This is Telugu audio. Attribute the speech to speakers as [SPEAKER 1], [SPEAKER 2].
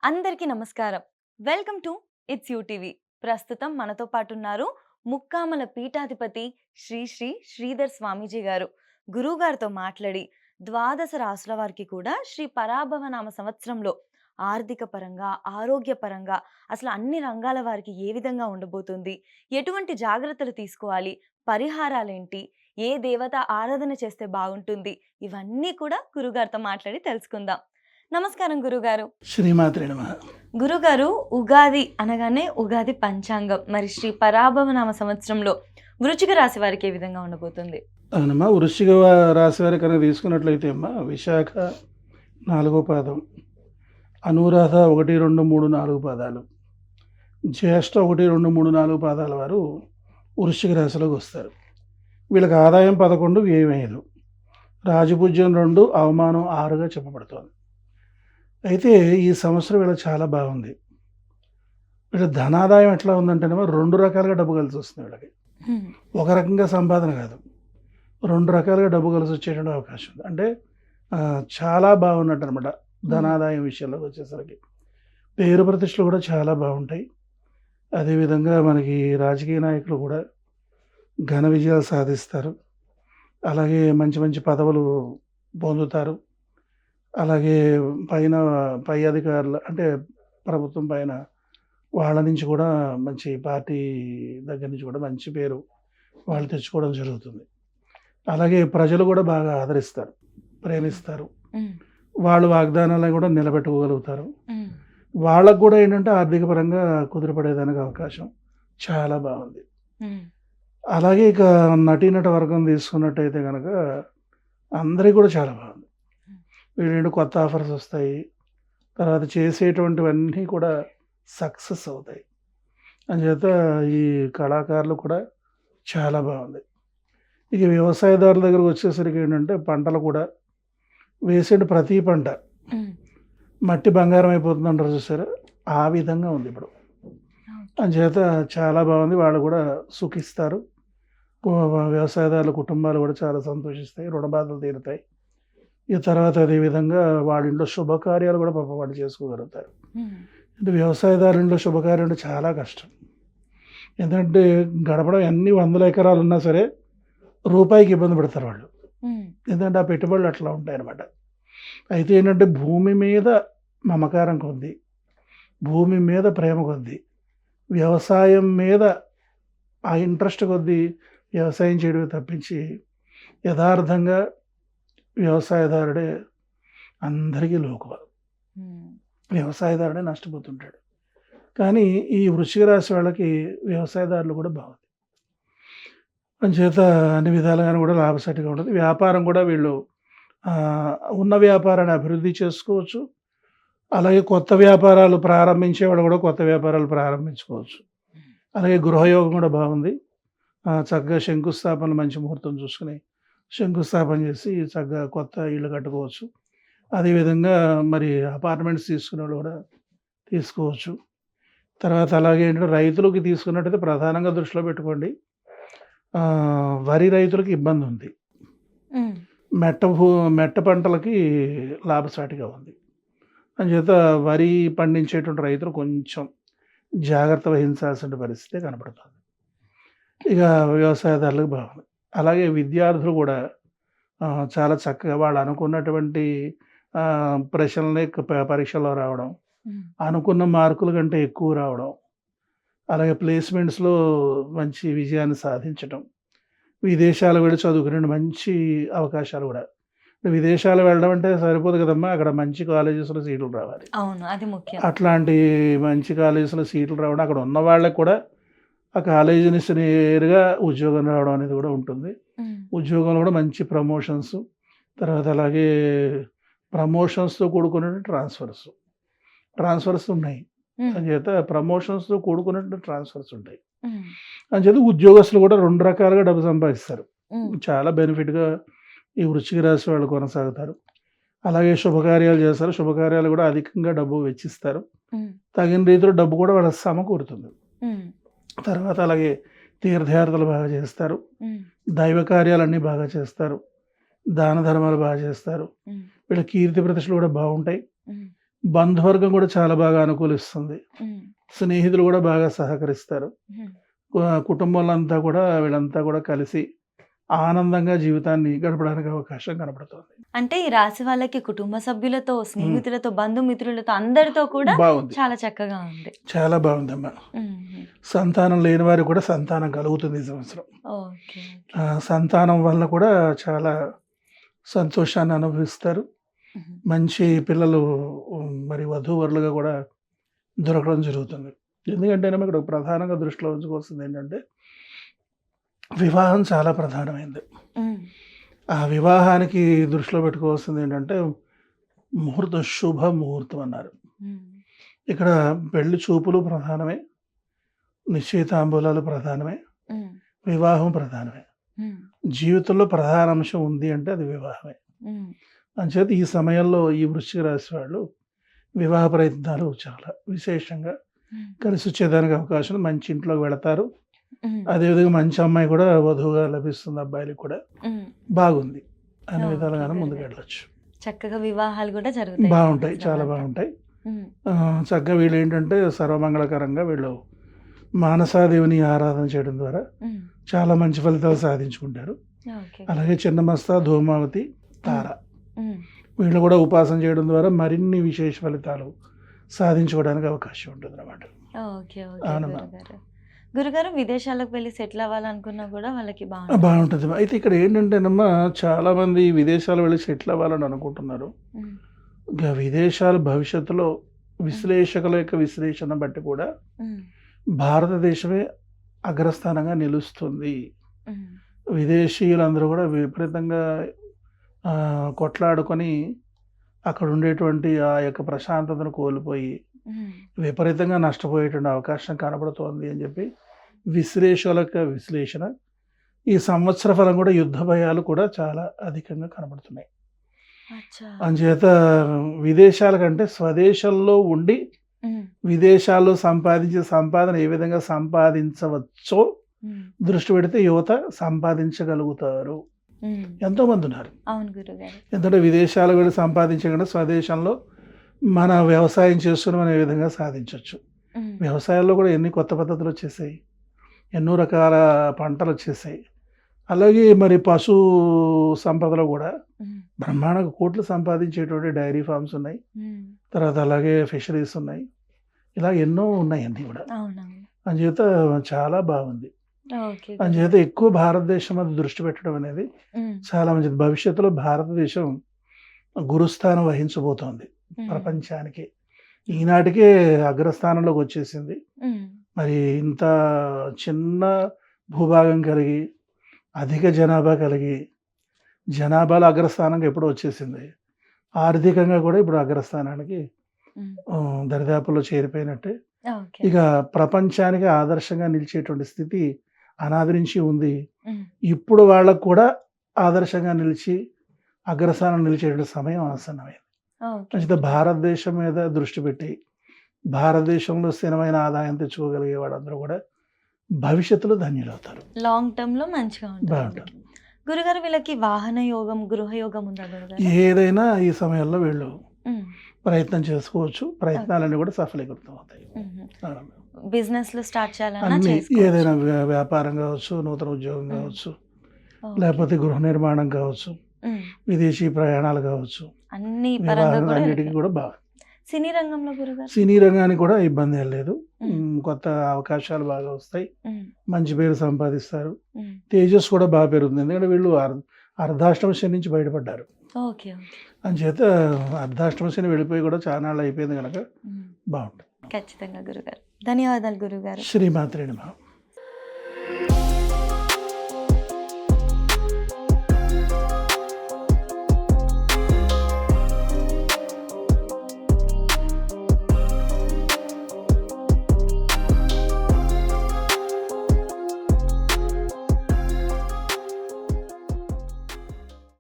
[SPEAKER 1] అందరికీ నమస్కారం. Welcome to it's TV. ప్రస్తుతం మనతో పాటు ఉన్నారు ముక్కామల పీఠాధిపతి శ్రీ శ్రీ శ్రీధర్ స్వామీజీ గారు. గురువుగారితో మాట్లాడి ద్వాదశ రాసుల వారికి కూడా శ్రీ పరాభవనామ సంవత్సరంలో ఆర్థిక పరంగా, ఆరోగ్య పరంగా అసలు అన్ని రంగాల వారికి ఏ విధంగా ఉండబోతుంది? ఎటువంటి జాగ్రత్తలు తీసుకోవాలి? పరిహారాలేంటి? ఏ దేవత ఆరాధన చేస్తే బాగుంటుంది? ఇవన్నీ కూడా గురుగారితో మాట్లాడి తెలుసుకుందాం. నమస్కారం గురుగారు.
[SPEAKER 2] శ్రీమాత్రే నమః.
[SPEAKER 1] గురుగారు, ఉగాది అనగానే ఉగాది పంచాంగం మరి శ్రీ పరాభవనామ సంవత్సరంలో వృశ్చిక రాశి వారికి ఏ విధంగా ఉండబోతుంది?
[SPEAKER 2] అవునమ్మా, వృశ్చిక రాశి వారి కనుక తీసుకున్నట్లయితే అమ్మా, విశాఖ 4వ పాదం, అనురాధ 1, 2, 3, 4 పాదాలు, జ్యేష్ఠ 1, 2, 3, 4 పాదాల వారు వృశ్చిక రాశిలోకి వస్తారు. వీళ్ళకి ఆదాయం 11, వ్యయం 5, రాజపూజ్యం 2, అవమానం 6గా చెప్పబడుతోంది. అయితే ఈ సంవత్సరం వీళ్ళకి చాలా బాగుంది. వీళ్ళ ధనాదాయం ఎట్లా ఉందంటేనేమో 2 రకాలుగా డబ్బు కలిసి వస్తుంది వీళ్ళకి. ఒక రకంగా సంపాదన కాదు, 2 రకాలుగా డబ్బు కలిసి వచ్చేటువంటి అవకాశం ఉంది. అంటే చాలా బాగున్నట్టు అనమాట. ధనాదాయం విషయంలోకి వచ్చేసరికి పేరు ప్రతిష్టలు కూడా చాలా బాగుంటాయి. అదేవిధంగా మనకి రాజకీయ నాయకులు కూడా ఘన విజయాలు సాధిస్తారు. అలాగే మంచి మంచి పదవులు పొందుతారు. అలాగే పై అధికారులు అంటే ప్రభుత్వం పైన వాళ్ళ నుంచి కూడా మంచి పార్టీ దగ్గర నుంచి కూడా మంచి పేరు వాళ్ళు తెచ్చుకోవడం జరుగుతుంది. అలాగే ప్రజలు కూడా బాగా ఆదరిస్తారు, ప్రేమిస్తారు. వాళ్ళు వాగ్దానాలను కూడా నిలబెట్టుకోగలుగుతారు. వాళ్ళకు కూడా ఏంటంటే ఆర్థిక పరంగా కుదిరిపడేదానికి అవకాశం చాలా బాగుంది. అలాగే ఇక నటీనట వర్గం తీసుకున్నట్టయితే కనుక అందరికీ కూడా చాలా బాగుంది. వీళ్ళు కొత్త ఆఫర్స్ వస్తాయి. తర్వాత చేసేటువంటివన్నీ కూడా సక్సెస్ అవుతాయి. అందుచేత ఈ కళాకారులు కూడా చాలా బాగుంది. ఇక వ్యవసాయదారుల దగ్గరకు వచ్చేసరికి ఏంటంటే పంటలు కూడా వేసే ప్రతి పంట మట్టి బంగారం అయిపోతుందంటారు చూసారా, ఆ విధంగా ఉంది ఇప్పుడు. అందుచేత చాలా బాగుంది. వాళ్ళు కూడా సుఖిస్తారు. వ్యవసాయదారుల కుటుంబాలు కూడా చాలా సంతోషిస్తాయి, రుణ బాధలు తీరుతాయి. ఈ తర్వాత అదేవిధంగా వాళ్ళ ఇంట్లో శుభకార్యాలు కూడా పాపం వాళ్ళు చేసుకోగలుగుతారు. అంటే వ్యవసాయదారుల ఇంట్లో శుభకార్యాలు చాలా కష్టం. ఎందుకంటే గడపడం ఎన్ని 100 ఎకరాలు ఉన్నా సరే రూపాయికి ఇబ్బంది పడతారు వాళ్ళు. ఎందుకంటే ఆ పెట్టుబడులు అట్లా ఉంటాయన్నమాట. అయితే ఏంటంటే భూమి మీద మమకారం కొద్ది, భూమి మీద ప్రేమ కొద్ది, వ్యవసాయం మీద ఆ ఇంట్రెస్ట్ కొద్ది వ్యవసాయం చేయడమే తప్పించి యథార్థంగా వ్యవసాయదారుడే అందరికీ లోకువ. వ్యవసాయదారుడే నష్టపోతుంటాడు. కానీ ఈ వృశ్చిక రాశి వాళ్ళకి వ్యవసాయదారులు కూడా బాగుంది. అందుచేత అన్ని విధాలుగాను కూడా లాభసాటిగా ఉంటుంది. వ్యాపారం కూడా వీళ్ళు ఉన్న వ్యాపారాన్ని అభివృద్ధి చేసుకోవచ్చు. అలాగే కొత్త వ్యాపారాలు ప్రారంభించే వాళ్ళు కూడా కొత్త వ్యాపారాలు ప్రారంభించుకోవచ్చు. అలాగే గృహయోగం కూడా బాగుంది. చక్కగా శంకుస్థాపన మంచి ముహూర్తం చూసుకుని శంకుస్థాపన చేసి చక్కగా కొత్త ఇళ్ళు కట్టుకోవచ్చు. అదేవిధంగా మరి అపార్ట్మెంట్స్ తీసుకునే వాళ్ళు కూడా తీసుకోవచ్చు. తర్వాత అలాగే ఏంటంటే రైతులకి తీసుకున్నట్టయితే ప్రధానంగా దృష్టిలో పెట్టుకోండి, వరి రైతులకి ఇబ్బంది ఉంది. మెట్ట పంటలకి లాభసాటిగా ఉంది. అందుచేత వరి పండించేటువంటి రైతులు కొంచెం జాగ్రత్త వహించాల్సిన పరిస్థితి కనపడుతుంది. ఇక వ్యవసాయదారులకు బాగుంది. అలాగే విద్యార్థులు కూడా చాలా చక్కగా వాళ్ళు అనుకున్నటువంటి ప్రశ్నలనే పరీక్షలో రావడం, అనుకున్న మార్కుల కంటే ఎక్కువ రావడం, అలాగే ప్లేస్మెంట్స్లో మంచి విజయాన్ని సాధించడం, విదేశాలు వెళ్ళి చదువుకునే మంచి అవకాశాలు కూడా. విదేశాలు వెళ్ళడం అంటే సరిపోదు కదమ్మా, అక్కడ మంచి కాలేజెస్లో సీట్లు రావాలి.
[SPEAKER 1] అవును, అది ముఖ్యం.
[SPEAKER 2] అట్లాంటి మంచి కాలేజెస్లో సీట్లు రావడం, అక్కడ ఉన్న వాళ్ళకి కూడా ఆ కాలేజీ నుంచి నేరుగా ఉద్యోగం రావడం అనేది కూడా ఉంటుంది. ఉద్యోగంలో కూడా మంచి ప్రమోషన్స్, తర్వాత అలాగే ప్రమోషన్స్తో కూడుకున్న ట్రాన్స్ఫర్స్ ఉన్నాయి. అందుచేత ప్రమోషన్స్తో కూడుకున్నట్టు ట్రాన్స్ఫర్స్ ఉంటాయి. అందుచేత ఉద్యోగస్తులు కూడా 2 రకాలుగా డబ్బు సంపాదిస్తారు. చాలా బెనిఫిట్గా ఈ వృశ్చిక రాశి వాళ్ళు కొనసాగుతారు. అలాగే శుభకార్యాలు చేస్తారు. శుభకార్యాలు కూడా అధికంగా డబ్బు వెచ్చిస్తారు. తగిన రీతిలో డబ్బు కూడా వాళ్ళ సమకూరుతుంది. తర్వాత అలాగే తీర్థయాత్రలు బాగా చేస్తారు. దైవ కార్యాలన్నీ బాగా చేస్తారు. దాన ధర్మాలు బాగా చేస్తారు. వీళ్ళ కీర్తి ప్రతిష్టలు కూడా బాగుంటాయి. బంధువర్గం కూడా చాలా బాగా అనుకూలిస్తుంది.
[SPEAKER 1] హ్మ్.
[SPEAKER 2] స్నేహితులు కూడా బాగా సహకరిస్తారు.
[SPEAKER 1] హ్మ్.
[SPEAKER 2] కుటుంబంలంతా కూడా వీళ్ళంతా కూడా కలిసి ఆనందంగా జీవితాన్ని గడపడానికి అవకాశం కనపడుతుంది.
[SPEAKER 1] అంటే ఈ రాశి వాళ్ళకి కుటుంబ సభ్యులతో,
[SPEAKER 2] హ్మ్.
[SPEAKER 1] స్నేహితులతో, బంధుమిత్రులతో అందరితో కూడా
[SPEAKER 2] బాగుంది.
[SPEAKER 1] చాలా చక్కగా ఉంది.
[SPEAKER 2] చాలా బాగుందమ్మా.
[SPEAKER 1] హుహు.
[SPEAKER 2] సంతానం లేని వారికి కూడా సంతానం కలుగుతుంది ఈ సంవత్సరం.
[SPEAKER 1] ఓకే. ఓకే.
[SPEAKER 2] సంతానం వల్ల కూడా చాలా సంతోషాన్ని అనుభవిస్తారు.
[SPEAKER 1] హుహు.
[SPEAKER 2] మంచి పిల్లలు మరి వధూవరులుగా కూడా దొరకడం జరుగుతుంది. ఎందుకంటేనేమో ఇక్కడ ప్రధానంగా దృష్టిలో ఉంచుకోవాల్సింది ఏంటంటే, వివాహం చాలా ప్రధానమైంది.
[SPEAKER 1] హ్మ్.
[SPEAKER 2] ఆ వివాహానికి దృష్టిలో పెట్టుకోవాల్సింది ఏంటంటే, ముహూర్తం శుభ ముహూర్తం అన్నారు.
[SPEAKER 1] హ్మ్.
[SPEAKER 2] ఇక్కడ పెళ్లి చూపులు ప్రధానమే, నిశ్చయితాంబూలాలు ప్రధానమే,
[SPEAKER 1] హ్మ్.
[SPEAKER 2] వివాహం ప్రధానమే.
[SPEAKER 1] హ్మ్.
[SPEAKER 2] జీవితంలో ప్రధాన అంశం ఉంది అంటే అది వివాహమే.
[SPEAKER 1] హ్మ్.
[SPEAKER 2] అంచేత ఈ సమయంలో ఈ వృశ్చిక రాశి వాళ్ళు వివాహ ప్రయత్నాలు చాలా విశేషంగా
[SPEAKER 1] హ్మ్.
[SPEAKER 2] కలిసి వచ్చేదానికి అవకాశం ఉంది. మంచి ఇంట్లోకి వెళతారు.
[SPEAKER 1] హ్మ్.
[SPEAKER 2] అదేవిధంగా మంచి అమ్మాయి కూడా వధువుగా లభిస్తుంది అబ్బాయిలకి కూడా.
[SPEAKER 1] హ్మ్.
[SPEAKER 2] బాగుంది. అన్ని
[SPEAKER 1] ఓకే.
[SPEAKER 2] విధాలుగాను
[SPEAKER 1] గురుగారు.
[SPEAKER 2] ముందుకెళ్ళొచ్చు.
[SPEAKER 1] చక్కగా వివాహాలు కూడా జరుగుతాయి ఈ
[SPEAKER 2] బావుంటాయి.
[SPEAKER 1] సంవత్సరం
[SPEAKER 2] చాలా
[SPEAKER 1] అంతా.
[SPEAKER 2] బావుంటాయి.
[SPEAKER 1] హ్మ్.
[SPEAKER 2] చక్కగా వీళ్ళేంటంటే సర్వమంగళకరంగా వీళ్ళు మానసాదేవిని ఆరాధన చేయడం ద్వారా
[SPEAKER 1] హ్మ్.
[SPEAKER 2] చాలా మంచి ఫలితాలు సాధించుకుంటారు.
[SPEAKER 1] ఓకే.
[SPEAKER 2] అలాగే చిన్నమస్త, ధూమావతి,
[SPEAKER 1] హ్మ్.
[SPEAKER 2] తార
[SPEAKER 1] హ్మ్.
[SPEAKER 2] వీళ్ళు కూడా ఉపాసన చేయడం ద్వారా మరిన్ని విశేష ఫలితాలు సాధించుకోవడానికి అవకాశం ఉంటుందన్నమాట.
[SPEAKER 1] ఓకే. ఓకే.
[SPEAKER 2] అవునమ్మా.
[SPEAKER 1] గురుగారు. గురుగారు విదేశాలకు వెళ్లి సెటిల్ అవ్వాలనుకున్నా కూడా వాళ్ళకి బావుంటుందా?
[SPEAKER 2] బావుంటది. అయితే ఇక్కడ ఏంటంటేనమ్మా చాలామంది విదేశాలు వెళ్లి సెటిల్ అవ్వాలని అనుకుంటున్నారు.
[SPEAKER 1] హ్మ్.
[SPEAKER 2] విదేశాల భవిష్యత్తులో
[SPEAKER 1] హ్మ్.
[SPEAKER 2] విశ్లేషకుల యొక్క విశ్లేషణ బట్టి కూడా
[SPEAKER 1] హ్మ్.
[SPEAKER 2] భారతదేశమే అగ్రస్థానంగా నిలుస్తుంది.
[SPEAKER 1] హ్మ్.
[SPEAKER 2] విదేశీయులందరూ కూడా విపరీతంగా కొట్లాడుకొని అక్కడ ఉండేటువంటి ఆ యొక్క ప్రశాంతతను కోల్పోయి
[SPEAKER 1] హ్మ్.
[SPEAKER 2] విపరీతంగా నష్టపోయేటువంటి అవకాశం కనబడుతోంది అని చెప్పి విశ్లేషకుల యొక్క విశ్లేషణ. ఈ సంవత్సర ఫలం కూడా యుద్ధ భయాలు కూడా చాలా అధికంగా కనబడుతున్నాయి.
[SPEAKER 1] అచ్చా!
[SPEAKER 2] అంచేత విదేశాల కంటే స్వదేశంలో ఉండి
[SPEAKER 1] హ్మ్.
[SPEAKER 2] విదేశాల్లో సంపాదించే సంపాదన ఏ విధంగా సంపాదించవచ్చో
[SPEAKER 1] హ్మ్.
[SPEAKER 2] దృష్టి పెడితే యువత సంపాదించగలుగుతారు.
[SPEAKER 1] హ్మ్.
[SPEAKER 2] ఎంతోమంది ఉన్నారు.
[SPEAKER 1] అవును గురుగారు.
[SPEAKER 2] ఎందుకంటే విదేశాలకు వెళ్ళి సంపాదించే కంటే స్వదేశంలో మన వ్యవసాయం చేసుకొని మనం ఏ విధంగా సాధించొచ్చు.
[SPEAKER 1] హ్మ్.
[SPEAKER 2] వ్యవసాయంలో కూడా ఎన్ని కొత్త పద్ధతులు వచ్చేసాయి. ఎన్నో రకాల పంటలు వచ్చేసాయి. అలాగే మరి పశు సంపదలో కూడా
[SPEAKER 1] హ్మ్.
[SPEAKER 2] బ్రహ్మాండంగా కోట్లు సంపాదించేటువంటి డైరీ ఫార్మ్స్ ఉన్నాయి.
[SPEAKER 1] హ్మ్.
[SPEAKER 2] తర్వాత అలాగే ఫిషరీస్ ఉన్నాయి. ఇలా ఎన్నో ఉన్నాయి అన్నీ కూడా.
[SPEAKER 1] అవునవును.
[SPEAKER 2] అంచేత చాలా బాగుంది.
[SPEAKER 1] ఓకే
[SPEAKER 2] అంచేత
[SPEAKER 1] గురుగారు.
[SPEAKER 2] ఎక్కువ భారతదేశం మీద దృష్టి పెట్టడం అనేది
[SPEAKER 1] హ్మ్.
[SPEAKER 2] చాలా మంచిది. భవిష్యత్తులో భారతదేశం గురుస్థానం వహించబోతోంది
[SPEAKER 1] హ్మ్.
[SPEAKER 2] ప్రపంచానికి. ఈనాటికే అగ్రస్థానంలోకి వచ్చేసింది.
[SPEAKER 1] హ్మ్.
[SPEAKER 2] మరి ఇంత చిన్న భూభాగం కలిగి, అధిక జనాభా కలిగి, జనాభాలో అగ్రస్థానంకి ఎప్పుడో వచ్చేసింది. ఆర్థికంగా కూడా ఇప్పుడు అగ్రస్థానానికి
[SPEAKER 1] హ్మ్.
[SPEAKER 2] దరిదాపుల్లో చేరిపోయినట్టే.
[SPEAKER 1] ఓకే.
[SPEAKER 2] ఇక ప్రపంచానికి ఆదర్శంగా నిలిచేటువంటి స్థితి అనాది నుంచి ఉంది.
[SPEAKER 1] హ్మ్.
[SPEAKER 2] ఇప్పుడు వాళ్ళకి కూడా ఆదర్శంగా నిలిచి, అగ్రస్థానం నిలిచేటువంటి సమయం ఆసన్నమైంది.
[SPEAKER 1] ఓకే.
[SPEAKER 2] అంచేత భారతదేశం మీద దృష్టి పెట్టి, భారతదేశంలో స్థిరమైన ఆదాయం తెచ్చుకోగలిగే వాళ్ళందరూ కూడా భవిష్యత్తులో ధన్యులవుతారు.
[SPEAKER 1] లాంగ్ టర్మ్‌లో మంచిగా ఉంటుంది.
[SPEAKER 2] బావుంటారు.
[SPEAKER 1] గురుగారు వీళ్ళకి వాహన యోగం, గృహ యోగం ఉందా గురుగారు?
[SPEAKER 2] ఏదైనా ఈ సమయంలో వీళ్ళు
[SPEAKER 1] హ్మ్.
[SPEAKER 2] ప్రయత్నం చేసుకోవచ్చు.
[SPEAKER 1] ఓకే.
[SPEAKER 2] ప్రయత్నాలన్నీ కూడా సఫలీకృతం అవుతాయి.
[SPEAKER 1] హుహు.
[SPEAKER 2] అవునమ్మా.
[SPEAKER 1] బిజినెస్‌లు స్టార్ట్ చేయాలన్నా
[SPEAKER 2] అన్నీ
[SPEAKER 1] చేసుకోవచ్చు.
[SPEAKER 2] ఏదైనా వ్యాపారం కావచ్చు, నూతన ఉద్యోగం
[SPEAKER 1] హ్మ్.
[SPEAKER 2] కావచ్చు,
[SPEAKER 1] ఓకే.
[SPEAKER 2] లేకపోతే గృహ నిర్మాణం కావచ్చు,
[SPEAKER 1] హ్మ్.
[SPEAKER 2] విదేశీ ప్రయాణాలు కావచ్చు,
[SPEAKER 1] అన్ని పరంగా
[SPEAKER 2] వివాహం
[SPEAKER 1] కూడా
[SPEAKER 2] అన్నిటికి
[SPEAKER 1] ఎళ్ళిపోయారు.
[SPEAKER 2] కూడా బాగా.
[SPEAKER 1] సినీ రంగంలో గురుగారు?
[SPEAKER 2] సినీ రంగానికి కూడా ఇబ్బంది ఏం లేదు.
[SPEAKER 1] హ్మ్.
[SPEAKER 2] కొత్త అవకాశాలు బాగా వస్తాయి.
[SPEAKER 1] హ్మ్.
[SPEAKER 2] మంచి పేరు సంపాదిస్తారు.
[SPEAKER 1] హ్మ్.
[SPEAKER 2] తేజస్సు కూడా బాగా పెరుగుతుంది. ఎందుకంటే వీళ్ళు అర్ధాష్టమ శని నుంచి బయటపడ్డారు.
[SPEAKER 1] ఓకే. ఓకే.
[SPEAKER 2] అంచేత అర్ధాష్టమ శని వెళ్ళిపోయి కూడా చానాళ్ళు అయిపోయింది గనక
[SPEAKER 1] హ్మ్.
[SPEAKER 2] బావుంటుంది.
[SPEAKER 1] ఖచ్చితంగా గురుగారు. ధన్యవాదాలు గురుగారు.
[SPEAKER 2] శ్రీమాత్రే నమః.